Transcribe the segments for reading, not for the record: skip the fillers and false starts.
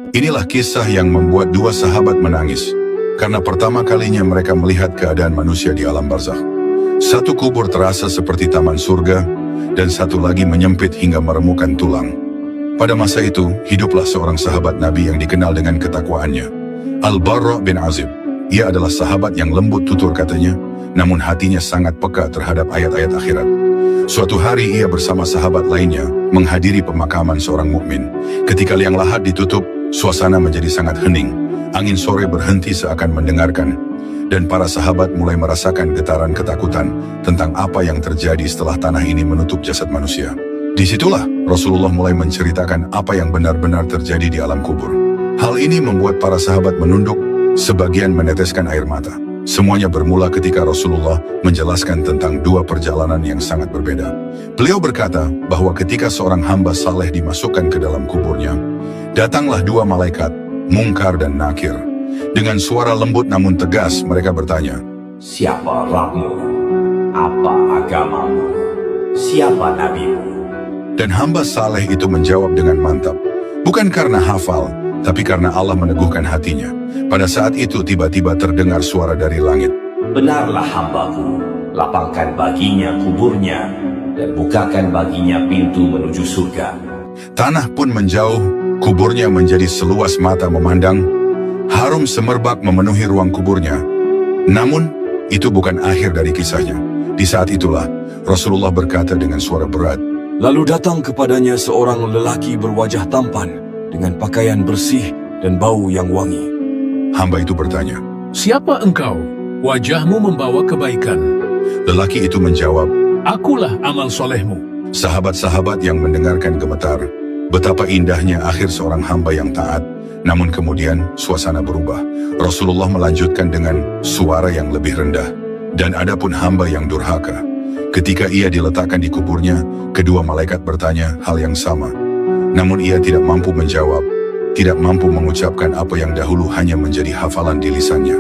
Inilah kisah yang membuat dua sahabat menangis, karena pertama kalinya mereka melihat keadaan manusia di alam barzakh. Satu kubur terasa seperti taman surga, dan satu lagi menyempit hingga meremukkan tulang. Pada masa itu, hiduplah seorang sahabat Nabi yang dikenal dengan ketakwaannya, Al-Barra bin Azib. Ia adalah sahabat yang lembut tutur katanya, namun hatinya sangat peka terhadap ayat-ayat akhirat. Suatu hari ia bersama sahabat lainnya menghadiri pemakaman seorang mukmin. Ketika liang lahat ditutup, suasana menjadi sangat hening. Angin sore berhenti seakan mendengarkan, dan para sahabat mulai merasakan getaran ketakutan tentang apa yang terjadi setelah tanah ini menutup jasad manusia. Disitulah Rasulullah mulai menceritakan apa yang benar-benar terjadi di alam kubur. Hal ini membuat para sahabat menunduk, sebagian meneteskan air mata. Semuanya bermula ketika Rasulullah menjelaskan tentang dua perjalanan yang sangat berbeda. Beliau berkata bahwa ketika seorang hamba saleh dimasukkan ke dalam kuburnya, datanglah dua malaikat, Munkar dan Nakir. Dengan suara lembut namun tegas mereka bertanya, "Siapa Rabbmu? Apa agamamu? Siapa nabimu?" Dan hamba saleh itu menjawab dengan mantap, bukan karena hafal, tapi karena Allah meneguhkan hatinya. Pada saat itu tiba-tiba terdengar suara dari langit. "Benarlah hambaku, lapangkan baginya kuburnya, dan bukakan baginya pintu menuju surga." Tanah pun menjauh, kuburnya menjadi seluas mata memandang. Harum semerbak memenuhi ruang kuburnya. Namun, itu bukan akhir dari kisahnya. Di saat itulah, Rasulullah berkata dengan suara berat, Lalu datang kepadanya seorang lelaki berwajah tampan, dengan pakaian bersih dan bau yang wangi. Hamba itu bertanya, "Siapa engkau? Wajahmu membawa kebaikan." lelaki itu menjawab, "Akulah amal solehmu." Sahabat-sahabat yang mendengarkan gemetar, betapa indahnya akhir seorang hamba yang taat. Namun kemudian suasana berubah. Rasulullah melanjutkan dengan suara yang lebih rendah, "Dan adapun hamba yang durhaka, ketika ia diletakkan di kuburnya, kedua malaikat bertanya hal yang sama. Namun ia tidak mampu menjawab, tidak mampu mengucapkan apa yang dahulu hanya menjadi hafalan di lisannya.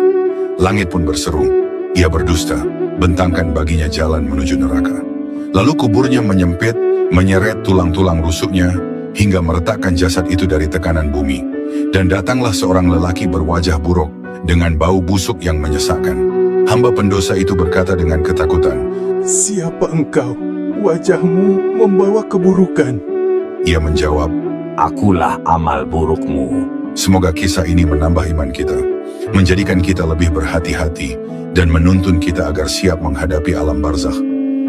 Langit pun berseru, ia berdusta, bentangkan baginya jalan menuju neraka." Lalu kuburnya menyempit, menyeret tulang-tulang rusuknya, hingga meretakkan jasad itu dari tekanan bumi. Dan datanglah seorang lelaki berwajah buruk, dengan bau busuk yang menyesakkan. Hamba pendosa itu berkata dengan ketakutan, "Siapa engkau? Wajahmu membawa keburukan." Ia menjawab, "Akulah amal burukmu." semoga kisah ini menambah iman kita, menjadikan kita lebih berhati-hati, dan menuntun kita agar siap menghadapi alam barzakh.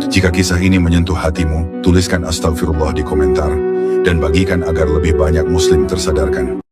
Jika kisah ini menyentuh hatimu, tuliskan astagfirullah di komentar, dan bagikan agar lebih banyak muslim tersadarkan.